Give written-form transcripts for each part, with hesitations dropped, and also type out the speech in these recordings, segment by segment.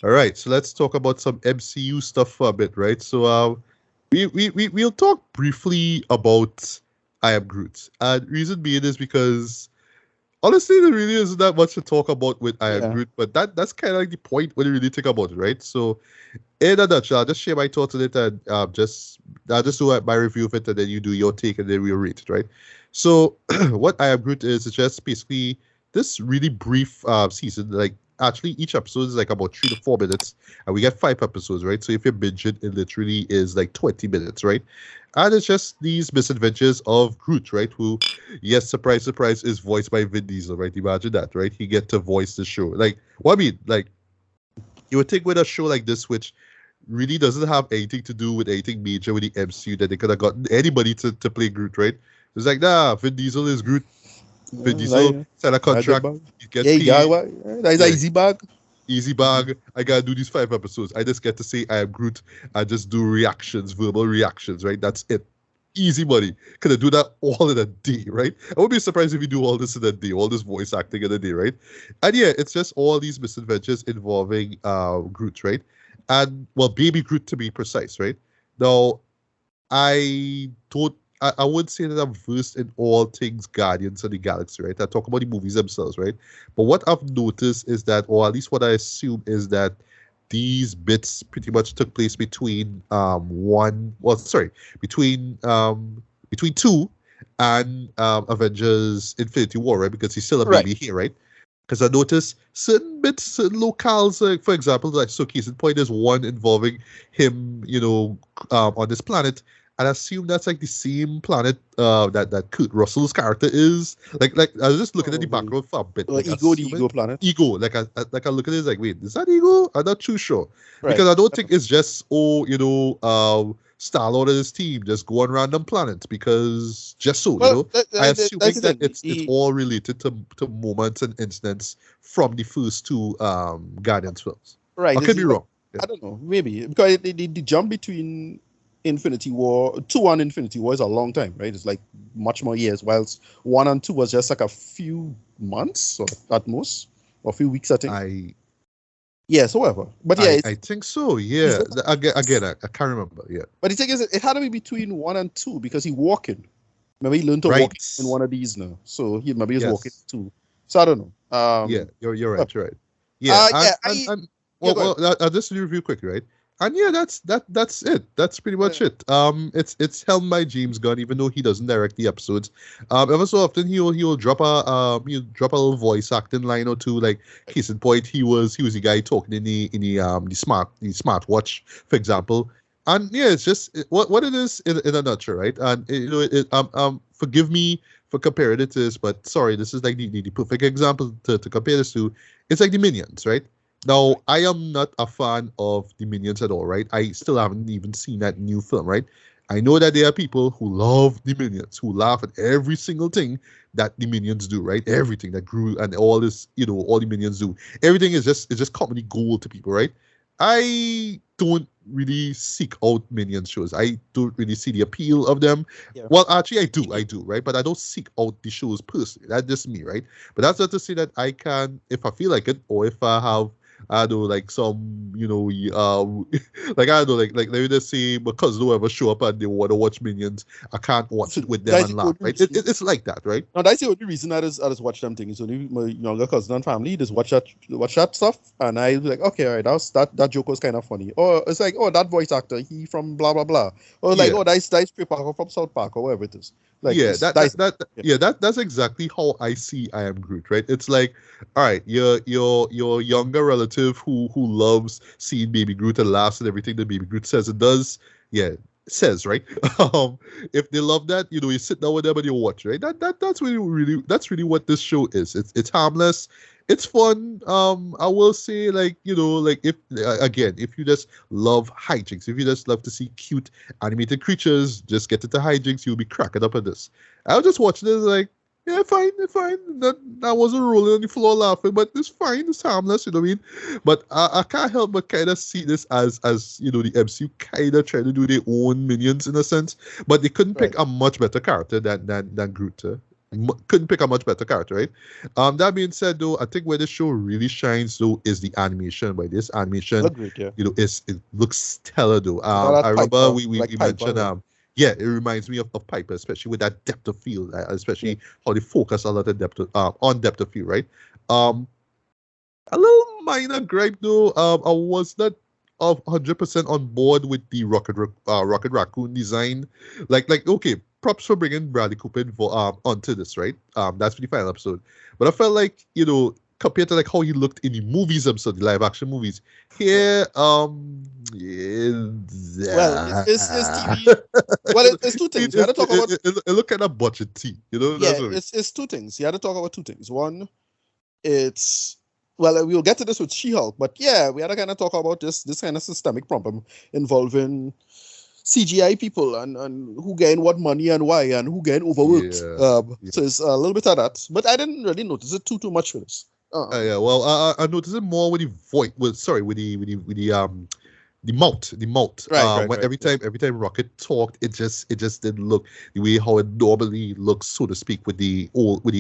All right, so let's talk about some MCU stuff for a bit, right? So we'll talk briefly about I Am Groot. And reason being is because honestly, there really isn't that much to talk about with I Am Yeah. Groot, but that's kind of like the point when you really think about it, right? So in a nutshell, I'll just share my thoughts on it and I'll just do my review of it and then you do your take and then we'll rate it, right? So what I Am Groot is just basically this really brief season. Like actually each episode is like about 3 to 4 minutes and we get 5 episodes, right? So if you binge it, it literally is like 20 minutes, right? And it's just these misadventures of Groot, right? Who, yes, surprise, surprise, is voiced by Vin Diesel, right? Imagine that, right? He get to voice the show. Like, what I mean, like, you would think with a show like this, which really doesn't have anything to do with anything major with the MCU, that they could have gotten anybody to play Groot, right? It's like, nah, Vin Diesel is Groot. Vin Diesel Like, sign a I did contract, bag. he get Yeah, you got paid. what? That's an Yeah, easy bag. easy Mhm. bag. I gotta do these 5 episodes. I just get to say I am Groot. I just do reactions, verbal reactions, right? That's it. Easy money. Could I do that all in a day, right? I would be surprised if you do all this in a day, all this voice acting in a day, right? And yeah, it's just all these misadventures involving Groot, right? And well, baby Groot to be precise, right? Now, I would say that I'm versed in all things Guardians of the Galaxy, right? I talk about the movies themselves, right? But what I've noticed is that, or at least what I assume is that these bits pretty much took place between between two and Avengers Infinity War, right? Because he's still a Right. baby here, right? Because I noticed certain bits, certain locales, like for example, like so case in point, there's one involving him, on this planet, and I assume that's like the same planet that Kurt Russell's character is. Like I was just looking at the Probably. background for a bit, Well, like ego, the assuming ego planet. ego. Like I look at it, like, wait, is that ego? I'm not too sure Right. because I don't think it's just Star Lord and his team just go on random planets because just so Well, I that's assuming the that thing. it's all related to moments and incidents from the first two Guardians films. Right. I could be But wrong. Yeah. I don't know. Maybe because the jump between Infinity War 2 and Infinity War is a long time, right? It's like much more years. Whilst 1 and 2 was just like a few months or at most, or a few weeks, I think. I Yes, however. But yeah, I think so. it's Yeah. Again, I can't remember. Yeah. but the thing is, it had to be between 1 and 2 because he walking. Maybe he learned to walk Right. in one of these now, so he maybe he's walking Yes. too. So I don't know. Yeah. You're But, right. You're right. Yeah. yeah, And yeah, go ahead. I'll just review quickly, right? And yeah, that's it. That's pretty Yeah. much it. It's helmed by James Gunn, even though he doesn't direct the episodes. Ever so often he'll drop a little voice acting line or two. Like case in point, he was the guy talking in the smartwatch, for example. And yeah, it's just what it is in a nutshell, right? And forgive me for comparing it to this, but sorry, this is like the perfect example to compare this to. It's like the Minions, right? Now, Right. I am not a fan of the Minions at all, right? I still haven't even seen that new film, right? I know that there are people who love the Minions, who laugh at every single thing that the Minions do, right? Everything that grew and all this, all the Minions do. Everything is just comedy gold to people, right? I don't really seek out Minions shows. I don't really see the appeal of them. Yeah. Well, actually, I do, right? But I don't seek out the shows personally. That's just me, right? But that's not to say that I can, if I feel like it, or if I have, I don't know, like some, like I don't know, like let me just say, my cousin will ever show up and they want to watch Minions, I can't watch So it with them that's and the laugh, only right? reason. It's like that, right? No, that's the only reason I just watch them things. Only my younger cousin and family just watch that stuff, and I was like, okay, all right, that joke was kind of funny. Or it's like, oh, that voice actor, he from blah blah blah. Or like, Yeah. oh, that's Trey Parker from South Park or whatever it is. Like, Yeah, it's that's yeah, that's exactly how I see I Am Groot, right? It's like, all right, your younger relative who loves seeing Baby Groot and laughs at everything that Baby Groot says and does. Yeah, says, right? Um, if they love that, you sit down with them and you watch, right? That's really what this show is. It's harmless. It's fun. I will say, like, like if again, if you just love hijinks, if you just love to see cute animated creatures, just get into hijinks, you'll be cracking up at this. I was just watching this like, yeah, fine, fine. That wasn't rolling on the floor laughing, but it's fine, it's harmless, you know what I mean? But I can't help but kind of see this as the MCU kind of trying to do their own minions in a sense, but they couldn't right. pick a much better character than Groot. couldn't pick a much better character, right? That being said, though, I think where the show really shines, though, is the animation. By this animation, Look great, yeah. it looks stellar, though. You know I that remember Piper, we like Piper, mentioned yeah. yeah, it reminds me of Piper, especially with that depth of field, Yeah. especially how they focus a lot of depth on depth of field, right? Um, a little minor gripe though. I was not of 100% on board with the Rocket Raccoon design. Okay, props for bringing Bradley Cooper onto this, right? That's for the final episode. But I felt like compared to like how he looked in the movies themselves, the live action movies, here Well, yeah, it's TV. Well, it's two things. You had to talk about. it looked kind of budgety, Yeah, that's what it's two things. You had to talk about two things. One, it's well, we'll get to this with She-Hulk, but yeah, we had to kind of talk about this kind of systemic problem involving CGI people and who gain what money and why and who gain overworked. yeah. So it's a little bit of that, but I didn't really notice it too much for this. Yeah, well, I noticed it more with the voice. Sorry, the mouth, Right, when right. every time Rocket talked, it just didn't look the way how it normally looks, so to speak, with the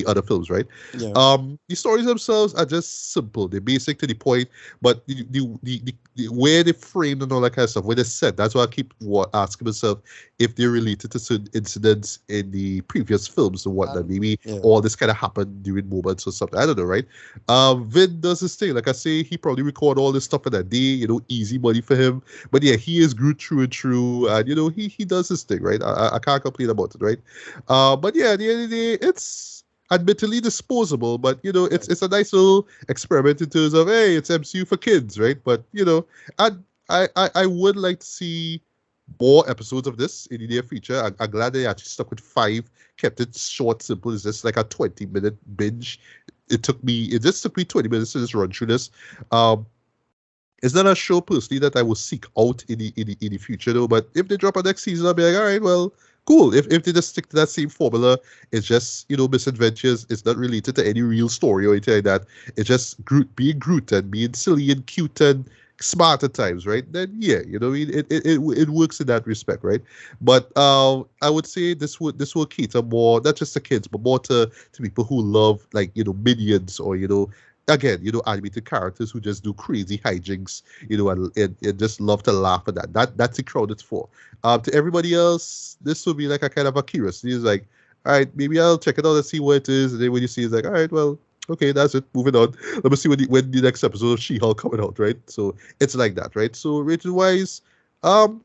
other films, right? Yeah, The stories themselves are just simple, they're basic to the point, but the where they framed and all that kind of stuff, where they said, that's why I keep asking myself if they're related to certain incidents in the previous films and whatnot. Maybe yeah. all this kind of happened during moments or something. I don't know, right? Vin does his thing. Like I say, he probably record all this stuff in that day, easy money for him. But yeah, he is Groot true and true, and he does his thing, right? I can't complain about it, right? But yeah, at the end of the day, it's admittedly disposable, but it's a nice little experiment in terms of, hey, it's MCU for kids, right? But I would like to see more episodes of this in the near future. I'm glad they actually stuck with 5, kept it short, simple. It's just like a 20-minute binge. It just took me 20 minutes to just run through this. It's not a show personally that I will seek out in the future though. But if they drop a next season, I'll be like, all right, well, cool. If they just stick to that same formula, it's just misadventures. It's not related to any real story or anything like that. It's just Groot being Groot and being silly and cute and smart at times, right? Then yeah, it works in that respect, right? But I would say this will cater more not just to kids, but more to people who love like minions or again, animated characters who just do crazy hijinks, and just love to laugh at that. That's the crowd it's for. To everybody else, this will be like a kind of a curiosity. It's like, all right, maybe I'll check it out and see what it is. And then when you see it's like, all right, well, okay, that's it. Moving on. Let me see when the next episode of She-Hulk coming out, right? So it's like that, right? So rating wise, for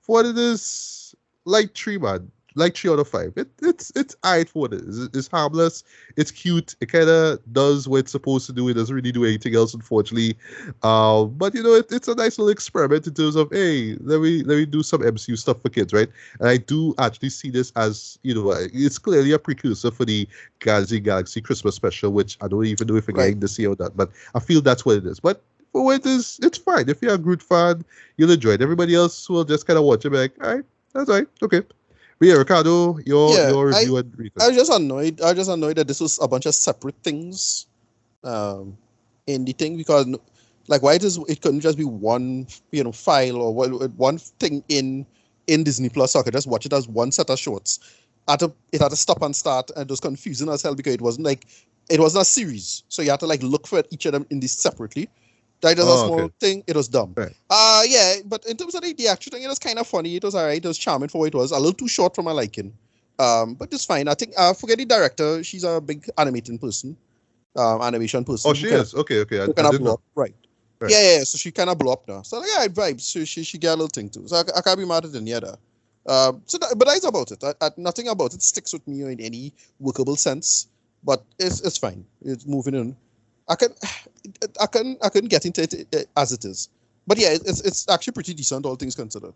what it is, like 3, man. Like 3 out of 5. It's alright for what it is. It's harmless. It's cute. It kind of does what it's supposed to do. It doesn't really do anything else, unfortunately. But it's a nice little experiment in terms of, hey, let me do some MCU stuff for kids, right? And I do actually see this as it's clearly a precursor for the Galaxy Christmas special, which I don't even know if we're getting this year or not, but I feel that's what it is. But for what it is, it's fine. If you're a Groot fan, you'll enjoy it. Everybody else will just kind of watch it, like, all right, that's all right, okay. But yeah, Ricardo, your review and reason. I was just annoyed. That this was a bunch of separate things, in the thing, because like why it couldn't just be one file or one thing in Disney Plus, so I could just watch it as one set of shorts. It had to stop and start, and it was confusing as hell because it wasn't a series, so you had to like look for each of them in this separately. That is a small thing. It was dumb. Right. Yeah, but in terms of the actual thing, it was kind of funny. It was alright. It was charming for what it was. A little too short for my liking. But it's fine. I think forget the director. She's a big animation person. Animation person. Oh, she is. Okay. I didn't know. Right. Yeah. So she kind of blew up now. So yeah, vibes. So she got a little thing too. So I can't be mad at any other. But that's about it. Nothing about it sticks with me in any workable sense. But it's fine. It's moving on. I couldn't get into it as it is, but yeah, it's actually pretty decent, all things considered.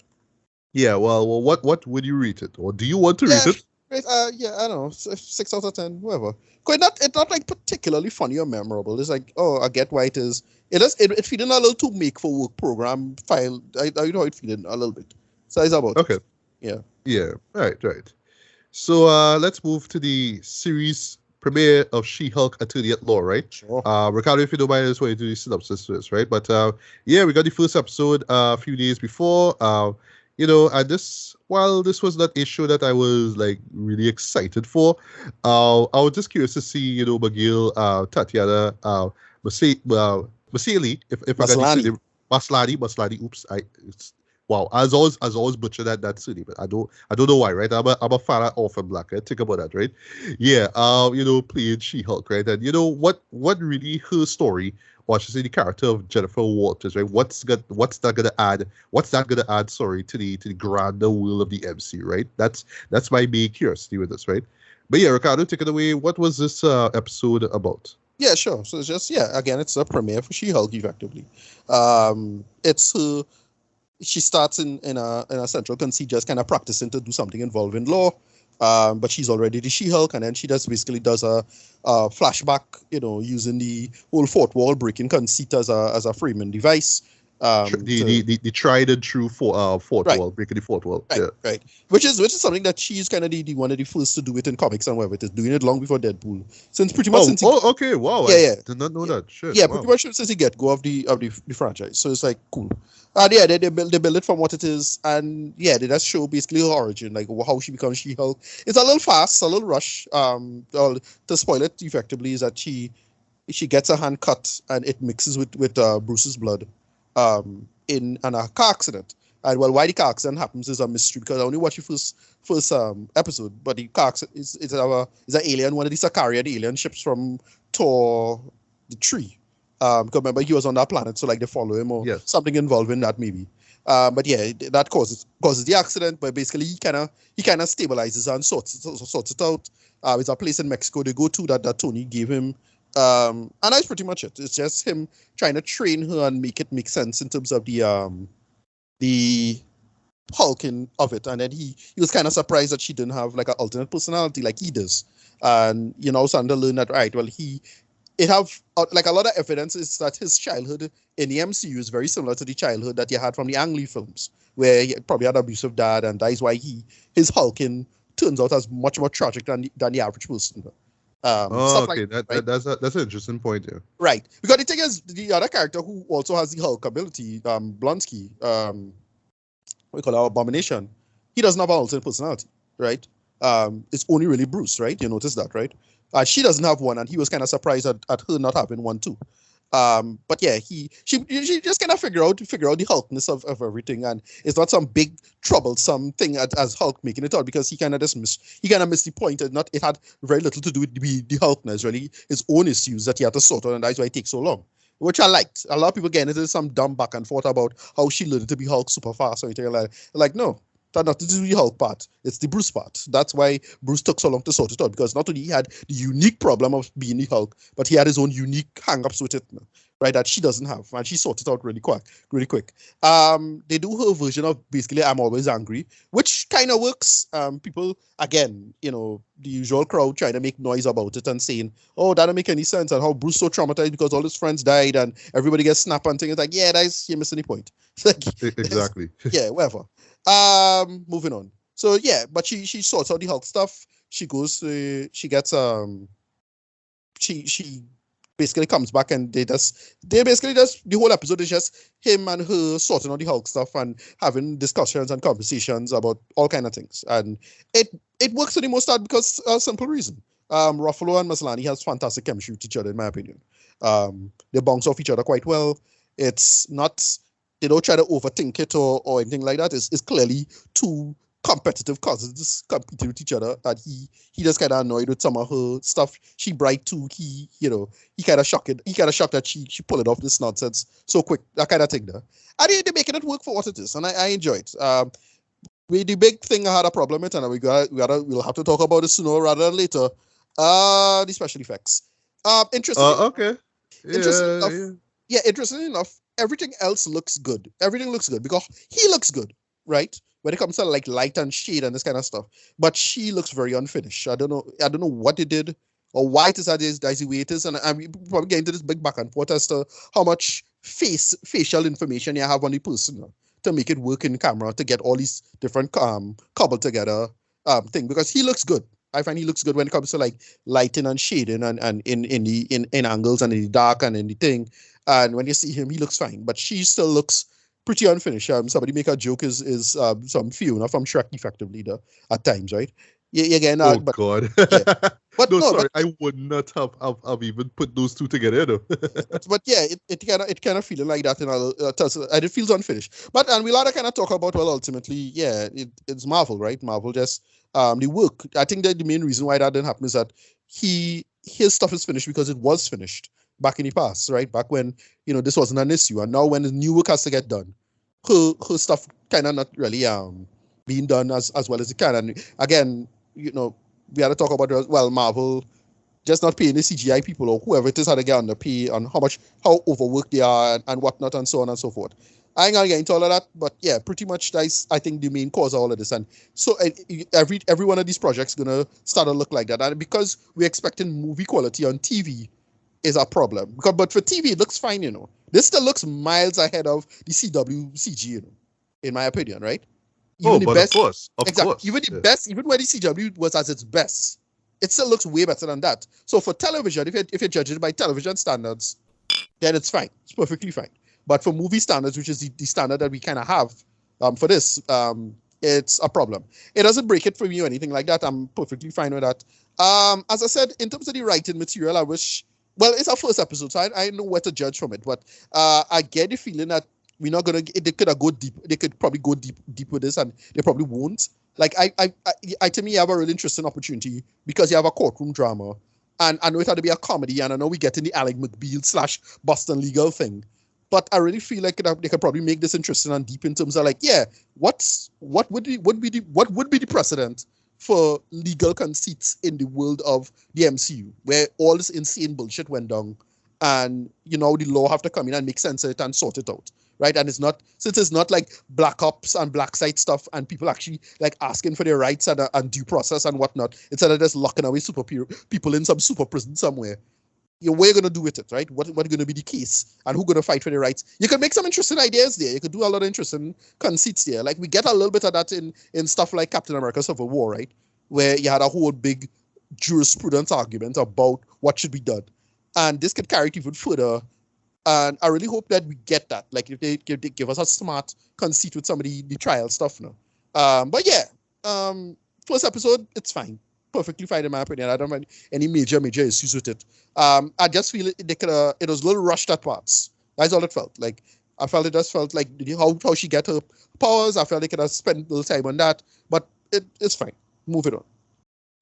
Yeah, well, what would you rate it, or do you want to rate it? Right, yeah, I don't know, 6 out of 10, whatever. It's not like particularly funny or memorable. It's like, oh, I get why it is. It feeling a little too make for work program file. I know it feeling a little bit. So it's about okay. It. Yeah. Right. So let's move to the series premiere of She-Hulk Attorney at Law, right? Sure. Ricardo, if you don't mind, I just want to do the synopsis to this, right? But yeah, we got the first episode a few days before. while this was not a show that I was like really excited for, I was just curious to see, McGill, Tatiana, Basili, if I got the Maslany. surname, Maslany. Oops, it's wow. As always butcher that surname, but I don't know why, right? I'm a fan of Orphan Black. Right? Think about that, right? Yeah. Playing She-Hulk, right? And what really her story was just in the character of Jennifer Walters, right? What's that gonna add? What's that gonna add? Sorry, to the grander world of the MC, right? That's my big curiosity with this, right? But yeah, Ricardo, take it away. What was this episode about? Yeah, sure. So it's just, yeah, again, it's a premiere for She-Hulk, effectively. It's her. She starts in a central conceit, just kind of practicing to do something involving law. But she's already the She-Hulk, and then she just basically does a flashback, using the whole fourth wall breaking conceit as a framing device. The tried and true fourth Right. wall, breaking the fourth wall. Right, Yeah. right. Which is something that she's kind of the one of the first to do it in comics and whatever. It is doing it long before Deadpool. Since Okay. Wow, I yeah, yeah. did not know Yeah, that. Shit. yeah, pretty Wow. much since the get go of the franchise. So it's like cool. And yeah, they build it from what it is, and yeah, they just show basically her origin, like how she becomes She-Hulk. It's a little fast, a little rush. To spoil it effectively is that she gets her hand cut and it mixes with Bruce's blood, in a car accident. And well, why the car accident happens is a mystery because I only watched the first episode, but the car accident is an alien, one of these Sakarian alien ships from Thor the tree. Because remember he was on that planet, so like they follow him or Yes. something involving that maybe. But yeah, that causes the accident. But basically, he kind of stabilizes and sorts it out. It's a place in Mexico they go to that Tony gave him. And that's pretty much it. It's just him trying to train her and make it make sense in terms of the hulking of it. And then he was kind of surprised that she didn't have like an alternate personality like he does. And starting to learn that, right, well, it have like a lot of evidence is that his childhood in the MCU is very similar to the childhood that he had from the Ang Lee films, where he probably had an abusive dad, and that is why his hulking turns out as much more tragic than the average person. Oh, Stuff like okay. that, right? That's an interesting point there. Right. Because the thing is, the other character who also has the Hulk ability, Blonsky, we call it Abomination, he doesn't have an alternate personality, right? It's only really Bruce, right? You notice that, right? She doesn't have one, and he was kind of surprised at her not having one too. But yeah, she just kind of figure out the Hulkness of everything, and it's not some big troublesome thing as Hulk making it out, because he kind of missed the point. It had very little to do with the Hulkness, really his own issues that he had to sort out, and that's why it takes so long. Which I liked. A lot of people getting into some dumb back and forth about how she learned to be Hulk super fast or anything like no. That not to do the Hulk part. It's the Bruce part. That's why Bruce took so long to sort it out, because not only he had the unique problem of being the Hulk, but he had his own unique hang-ups with it, right? That she doesn't have, and she sorted it out really quick. They do her version of basically "I'm always angry," which kind of works. People again, the usual crowd trying to make noise about it and saying, "Oh, that don't make any sense," and how Bruce so traumatized because all his friends died and everybody gets snapped and things. It's like, yeah, you're missing the point. It's like, Exactly. yeah, whatever. Moving on. So yeah, but she sorts out the Hulk stuff. She goes she gets she basically comes back, and they basically just the whole episode is just him and her sorting out the Hulk stuff and having discussions and conversations about all kind of things. And it works for the most part because a simple reason. Ruffalo and Maslany has fantastic chemistry with each other, in my opinion. They bounce off each other quite well. It's not, they don't try to overthink it or anything like that. It's clearly two competitive cousins competing with each other, and he just kind of annoyed with some of her stuff. She bright too. He kind of shocked that she pulled it off this nonsense so quick, that kind of thing there. And they're making it work for what it is, and I enjoy it. The big thing I had a problem with, and we'll have to talk about it sooner rather than later. The special effects. Interesting. Okay. Interesting enough. Yeah. Yeah, interesting enough, everything else looks good. Everything looks good because he looks good, right? When it comes to like light and shade and this kind of stuff. But she looks very unfinished. I don't know what they did or why it is that's the way it is. And I'm probably getting into this big back and forth as to how much facial information you have on the person to make it work in camera, to get all these different cobbled together thing, because he looks good. I find he looks good when it comes to like lighting and shading and in angles and in the dark and in the thing. And when you see him, he looks fine. But she still looks pretty unfinished. Somebody make a joke is some Fiona from Shrek effectively at times, right? Yeah, again, Oh but God. yeah, but No, no, sorry, but I would not have even put those two together, you know. but yeah, it kind of feeling like that, and it feels unfinished. But and we'll have to kind of talk about, well, ultimately, yeah, it's Marvel, right? Marvel just the work. I think that the main reason why that didn't happen is that his stuff is finished because it was finished back in the past, right? Back when this wasn't an issue, and now when the new work has to get done, her stuff kind of not really being done as well as it can. And again, we had to talk about, well, Marvel just not paying the CGI people or whoever it is how to get on the pay and how overworked they are and whatnot and so on and so forth. I ain't gonna get into all of that, but yeah, pretty much that's, I think, the main cause of all of this. And so every one of these projects gonna start to look like that. And because we're expecting movie quality on TV is a problem. But for TV it looks fine, This still looks miles ahead of the CW CG, in my opinion, right? Oh, Even the but of best, course, of exactly. course. Even the Yeah. best, even when the CW was at its best, it still looks way better than that. So for television, if you judge it by television standards, then it's fine. It's perfectly fine. But for movie standards, which is the standard that we kind of have for this, it's a problem. It doesn't break it for me or anything like that. I'm perfectly fine with that. As I said, in terms of the writing material, I wish. Well, it's our first episode, so I know where to judge from it. But I get the feeling that we're not gonna. They could go deep. They could probably go deep with this, and they probably won't. Like I to me, you have a really interesting opportunity because you have a courtroom drama, and I know it had to be a comedy, and I know we get in the Alec McBeal / Boston legal thing, but I really feel like they could probably make this interesting and deep in terms of, like, yeah, what would be the precedent for legal conceits in the world of the MCU, where all this insane bullshit went down, and the law have to come in and make sense of it and sort it out, right? And since it's not like black ops and black site stuff and people actually like asking for their rights and due process and whatnot, instead of just locking away people in some super prison somewhere. What are you gonna do with it, right? What's gonna be the case, and who's gonna fight for their rights? You could make some interesting ideas there. You could do a lot of interesting conceits there. Like, we get a little bit of that in stuff like Captain America: Civil War, right? Where you had a whole big jurisprudence argument about what should be done, and this could carry it even further. And I really hope that we get that. Like, if they give us a smart conceit with some of the trial stuff now. But yeah, first episode, it's fine. Perfectly fine in my opinion. I don't have any major issues with it. I just feel it was a little rushed at parts. That's all it felt like. It just felt like how she get her powers. I felt they could have spent a little time on that, but it's fine. Move it on.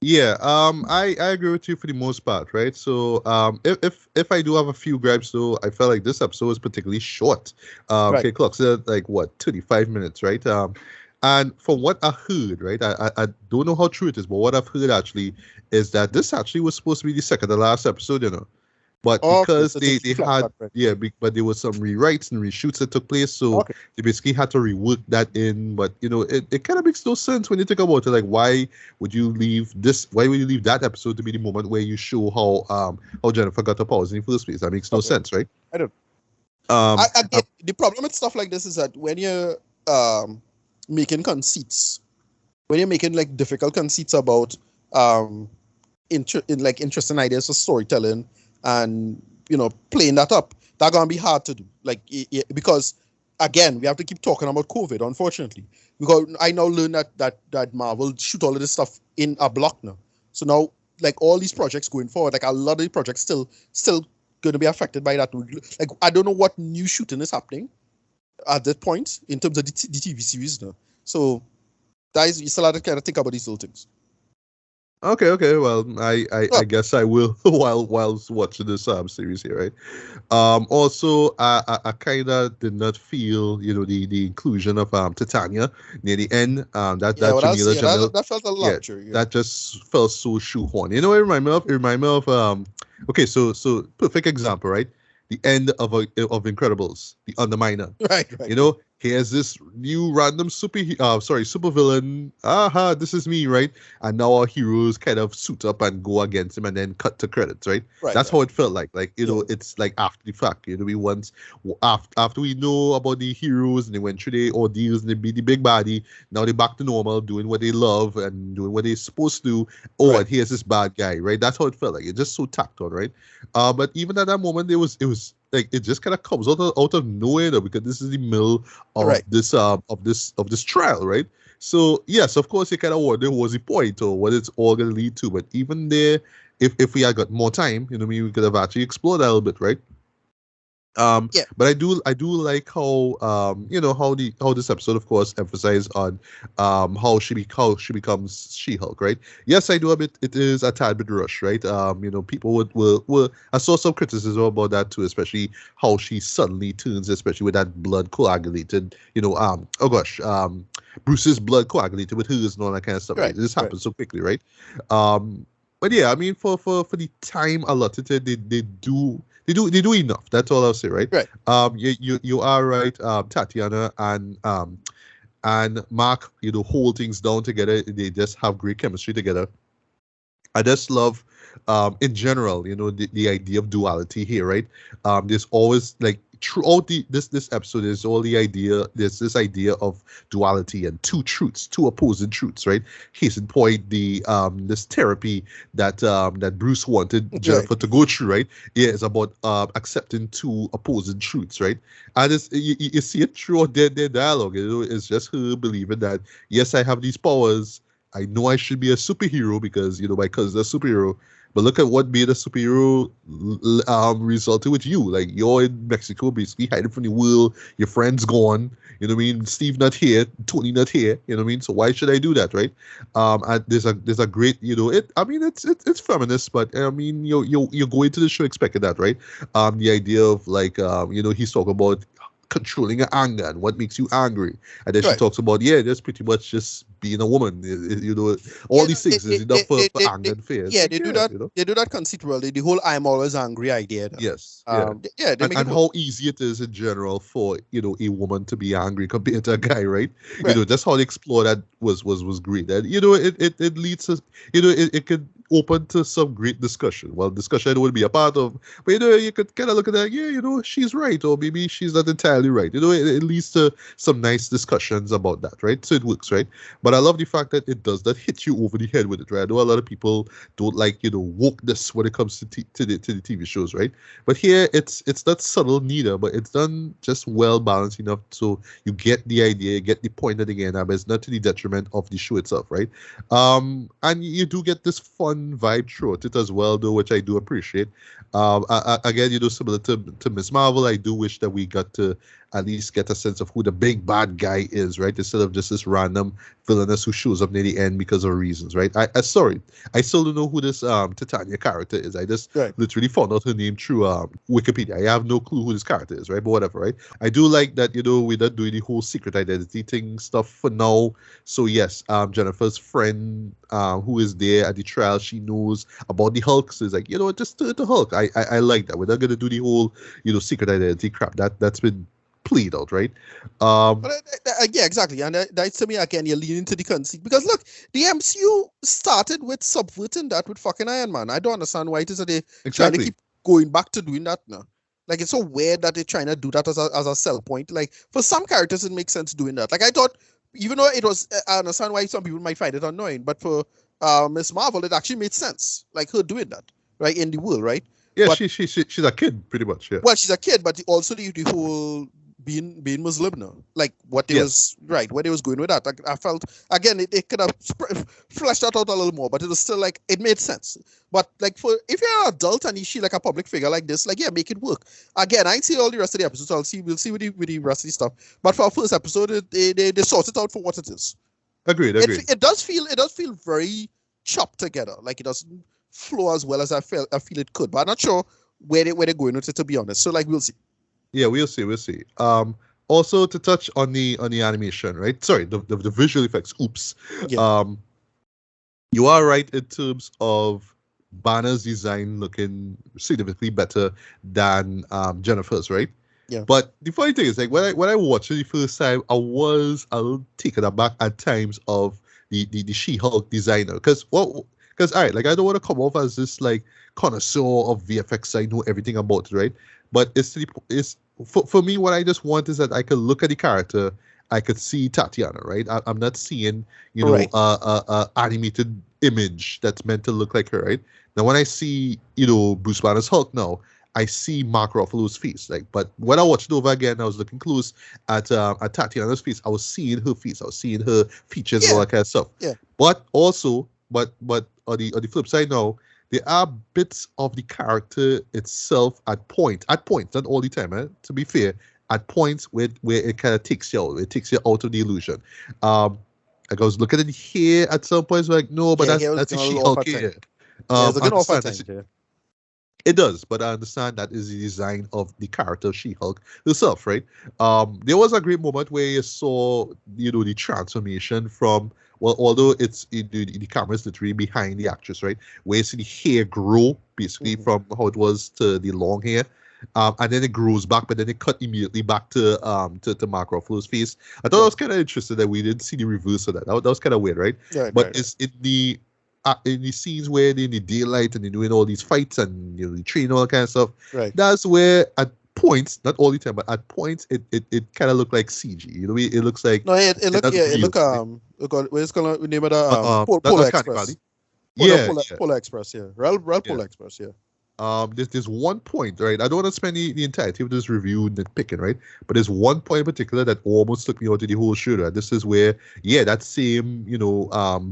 Yeah, I agree with you for the most part, right? So, if I do have a few gripes, though, I felt like this episode was particularly short. Right. Okay, clock said like what, 35 minutes, right? And from what I heard, right, I don't know how true it is, but what I've heard actually is that this actually was supposed to be the second to last episode. But because so they flat, had, right. yeah, but there was some rewrites and reshoots that took place, so Okay. they basically had to rework that in. But it kind of makes no sense when you think about it. Like, why would you leave that episode to be the moment where you show how Jennifer got her powers in the first place? That makes no sense, right? I don't. Um, I get the problem with stuff like this is that when you're making conceits, when you're making like difficult conceits about interesting ideas for storytelling and playing that up, that's gonna be hard to do. Like, because again, we have to keep talking about COVID, unfortunately, because I now learn that Marvel shoot all of this stuff in a block now. So now, like, all these projects going forward, like a lot of the projects still going to be affected by that. Like, I don't know what new shooting is happening at that point in terms of the TV series now. So guys, you still have to kind of think about these little things. Okay. Well, I guess I will whilst watching this series here, right? Also, I kind of did not feel, the inclusion of Titania near the end. That Jamila, that felt a yeah, lot. Yeah. that just felt so shoehorned. You know what it reminded me of? It reminded me of Okay, so perfect example, right? The end of Incredibles, the Underminer. Right. Here's this new random super villain. Aha, this is me, right? And now our heroes kind of suit up and go against him, and then cut to credits, right? That's how it felt like. Like, it's like after the fact. We once after we know about the heroes and they went through the ordeals and they beat the big baddie. Now they're back to normal, doing what they love and doing what they're supposed to do. Oh, and here's this bad guy, right? That's how it felt like. It's just so tacked on, right? But even at that moment, it was like it just kind of comes out of nowhere though, because this is the middle of Right. this trial, right? So yes, of course, you kind of wonder what's the point or what it's all going to lead to. But even there, if we had got more time, you know, what I mean, we could have actually explored that a little bit, right? Yeah. But I do like how how this episode, of course, emphasized on how she becomes She-Hulk, right? Yes, I do admit it is a tad bit rushed, right? People would I saw some criticism about that too, especially how she suddenly turns, especially with that blood coagulated, Bruce's blood coagulated with hers and all that kind of stuff, right? Right. This Right. happens so quickly, right? But yeah, I mean, for the time allotted, they do enough. That's all I'll say, right? Right. You are right. Tatiana and Mark, hold things down together. They just have great chemistry together. I just love, in general, the idea of duality here, right? There's always like throughout this episode, there's this idea of duality and two opposing truths, right? Case in point, the this therapy that Bruce wanted Right. Jennifer to go through, right? Yeah, it's about accepting two opposing truths, right? And you see it throughout their dialogue. It's just her believing that yes, I have these powers. I know I should be a superhero because my cousin's a superhero. But look at what made a superhero resulted with you. Like you're in Mexico, basically hiding from the world. Your friend's gone. You know what I mean? Steve not here. Tony not here. You know what I mean? So why should I do that, right? And there's a great it. I mean it's feminist, but I mean you go into the show expecting that, right? The idea of like he's talking about controlling your anger and what makes you angry. And then she Right. talks about, that's pretty much just being a woman. All Yeah, these things is enough for anger and fear. It's yeah, like, they do that. you know. They do that conceit well. The whole "I'm always angry" idea. Yes, yeah. Yeah, they make it And work. how easy it is in general for a woman to be angry compared to a guy, right? Right. Just how they explore that was great. And it leads to it could open to some great discussion. Well, discussion I don't want to be a part of, but you could kind of look at that. Yeah, she's right, or maybe she's not entirely right. It leads to some nice discussions about that, right? So it works, right? But I love the fact that it does not hit you over the head with it, right? I know a lot of people don't like wokeness when it comes to the TV shows, right? But here it's not subtle neither, but it's done just well balanced enough so you get the idea, get the point that again, but it's not to the detriment of the show itself, right? And you do get this fun vibe throughout it as well, though, which I do appreciate. Again, similar to Miss Marvel, I do wish that we got to at least get a sense of who the big bad guy is, right? Instead of just this random villainess who shows up near the end because of reasons, right? Sorry, I still don't know who this Titania character is. I just Right. literally found out her name through Wikipedia. I have no clue who this character is, right? But whatever, right? I do like that, we're not doing the whole secret identity thing stuff for now. So yes, Jennifer's friend who is there at the trial, she knows about the Hulk. So it's like, just turn to Hulk. I like that. We're not gonna do the whole, secret identity crap. That's been played out, right? But yeah, exactly, and that's to me again. You're leaning to the conceit because look, the MCU started with subverting that with fucking Iron Man. I don't understand why it is that they trying to Exactly. keep going back to doing that now. Like it's so weird that they're trying to do that as a sell point. Like for some characters, it makes sense doing that. Like I thought, even though it was, I understand why some people might find it annoying, but for Miss Marvel, it actually made sense. Like her doing that, right, in the world, right? Yeah, But she's a kid, pretty much. Yeah. well, she's a kid, but also the whole being Muslim now, like what they Yes. was right, where they was going with that. Like I felt again, it could have fleshed that out a little more, but it was still like it made sense. But like for if you're an adult and you see like a public figure like this, like yeah, make it work. Again, I ain't see all the rest of the episodes. We'll see with the rest of the stuff. But for our first episode, they sort it out for what it is. Agreed. It does feel very chopped together. Like it doesn't flow as well as I feel it could. But I'm not sure where they're going with it, to be honest. So like we'll see. Yeah, we'll see. We'll see. Also to touch on the animation, right? Sorry, the visual effects. Oops. Yeah. You are right in terms of Banner's design looking significantly better than Jennifer's, right? Yeah. But the funny thing is, like when I watched it the first time, I was a little taken aback at times of the She-Hulk designer, because all right, like I don't want to come off as this like connoisseur of VFX. I know everything about it, right? But it's for me, what I just want is that I could look at the character, I could see Tatiana, right? I'm not seeing Right. a animated image that's meant to look like her, right? Now when I see Bruce Banner's Hulk now, I see Mark Ruffalo's face. Like, but when I watched it over again, I was looking close at Tatiana's face. I was seeing her face. I was seeing her features and all that kind of stuff. Yeah. But also, but on the flip side now, there are bits of the character itself at points, not all the time, to be fair, at points where it kind of takes you out. It takes you out of the illusion. Like I was looking at it here at some points, like, no, but that's a She-Hulk here. It's a good offer time. It does, but I understand that is the design of the character She-Hulk herself, right? There was a great moment where you saw, the transformation from, well, although the camera is literally behind the actress, right? Where you see the hair grow, basically, from how it was to the long hair. And then it grows back, but then it cut immediately back to Mark Ruffalo's face. I thought it was kind of interesting that we didn't see the reverse of that. That was kind of weird, right? It's in the scenes where they're in the daylight and they're doing all these fights and the training, all that kind of stuff. Right. That's where at points, not all the time, but at points it kind of looked like CG. It looks like what is called name of the Polar Express. Polar Express, yeah. Real Polar Express, yeah. There's one point, right? I don't want to spend the entirety of this review nitpicking, right? But there's one point in particular that almost took me out of the whole show. Right? This is where, that same,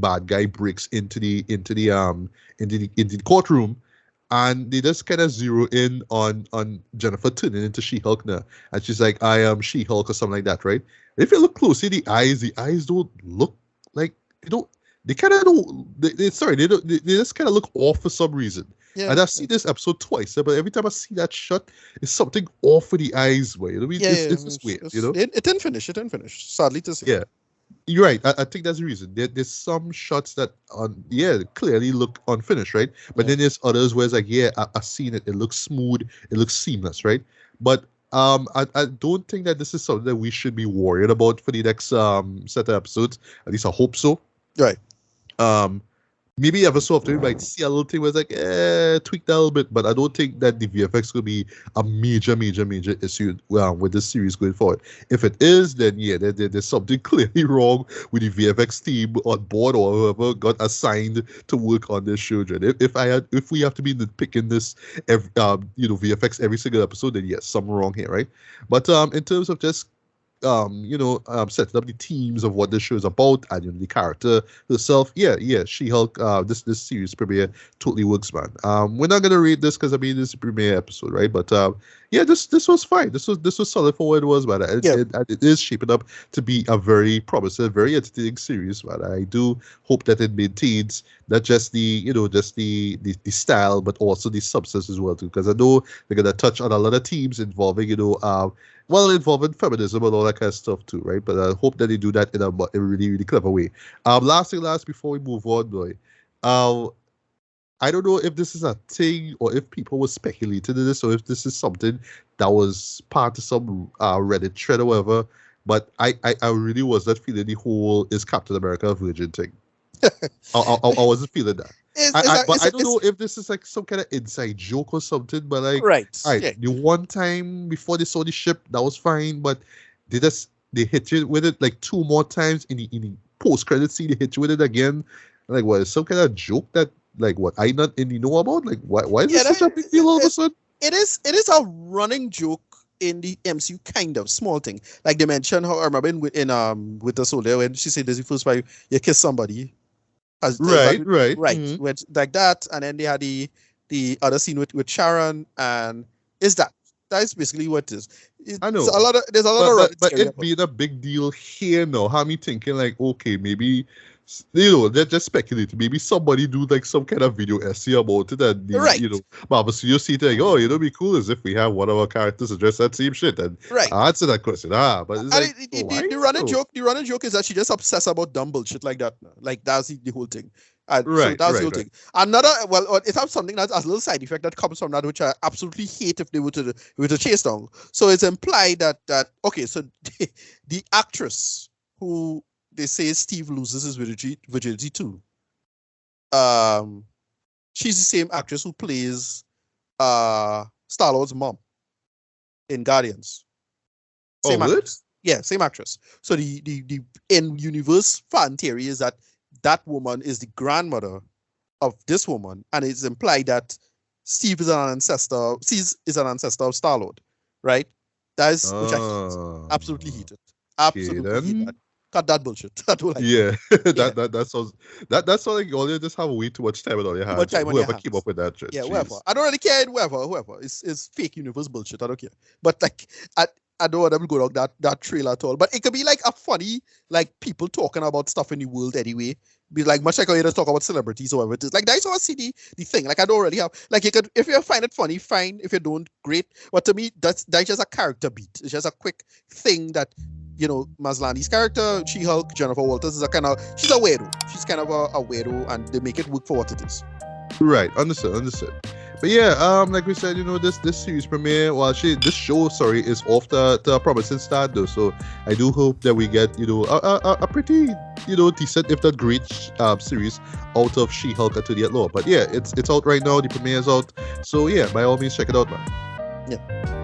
bad guy breaks into the courtroom, and they just kind of zero in on Jennifer turning into She-Hulk now, and she's like, "I am She-Hulk" or something like that, right? If you look closely, the eyes don't look like they don't. They kind of don't. They just kind of look off for some reason. Yeah, and I've seen this episode twice, but every time I see that shot, it's something off with the eyes, boy. It's just weird, It didn't finish. Sadly to say. Yeah, you're right. I think that's the reason. There's some shots that clearly look unfinished, right? But then there's others where it's like, I've seen it. It looks smooth. It looks seamless, right? But I don't think that this is something that we should be worried about for the next set of episodes. At least I hope so. Right. Maybe ever so often we might see a little thing where it's like, tweak that a little bit, but I don't think that the VFX will be a major issue with this series going forward. If it is, then there's something clearly wrong with the VFX team on board or whoever got assigned to work on this show. If we have to be picking this, VFX every single episode, then yes, something wrong here, right? But in terms of just setting up the themes of what this show is about and the character herself. She-Hulk. This series premiere totally works, man. We're not gonna rate this because this is the premiere episode, right? But this was fine. This was solid for what it was, man. It is shaping up to be a very promising, very entertaining series, man. I do hope that it maintains not just the style, but also the substance as well too. Because I know they're gonna touch on a lot of themes involving involving feminism and all that kind of stuff too, right? But I hope that they do that in a really, really clever way. Last before we move on, boy. I don't know if this is a thing or if people were speculating in this or if this is something that was part of some Reddit thread or whatever. But I really was not feeling the whole is Captain America a virgin thing. I wasn't feeling that. I don't know if this is like some kind of inside joke or something, but like, the one time before they saw the ship, that was fine, but they hit you with it like 2 more times in the post-credit scene. They hit you with it again. Like, what is some kind of joke that like what I not in the know about? Like, why is this such a big deal all of a sudden? It is a running joke in the MCU, kind of small thing. Like they mentioned how I remember in with the Soldier when she said this is the first time you kiss somebody. Right. Mm-hmm. With, like that, and then they had the other scene with Sharon, and that is basically what it is. I know. There's a lot of but it being a big deal here now, have me thinking like, okay, maybe they're just speculating. Maybe somebody do like some kind of video essay about it, and Marvel Studios see like, it'd be cool as if we have one of our characters address that same shit and answer that question. But it's like, the running joke is that she just obsessed about dumb bullshit like that. Like that's the whole thing. So that's the whole thing. Another, it has something that's a little side effect that comes from that, which I absolutely hate if they were to chase down. So it's implied that okay, so the actress who they say Steve loses his virginity to. She's the same actress who plays Star-Lord's mom in Guardians. Same actress. Yeah, same actress. So the in-universe fan theory is that woman is the grandmother of this woman, and it's implied that Steve is an ancestor. Steve is an ancestor of Star-Lord, right? That is which I hate. Absolutely hate it. Absolutely hate that. Cut that bullshit. I don't like yeah, that sounds that sounds like you just have way too much time on your hands. Whoever came up with that shit. Yeah, jeez. whoever. I don't really care. Whoever. It's fake universe bullshit. I don't care. But like, I don't want them to go down that trail at all. But it could be like a funny, like people talking about stuff in the world anyway. Be like much like how you just talk about celebrities or whatever it is. Like that's how I see the thing. Like I don't really have like you could if you find it funny, fine. If you don't, great. But to me, that's just a character beat. It's just a quick thing that Maslany's character, She-Hulk, Jennifer Walters, she's a weirdo. She's kind of a weirdo, and they make it work for what it is. Right, understood. But yeah, like we said, this series premiere, this show, is off to a promising start though. So I do hope that we get, a pretty, decent, if not great, series out of She-Hulk and to the law. But yeah, it's out right now. The premiere is out. So yeah, by all means, check it out, man. Yeah.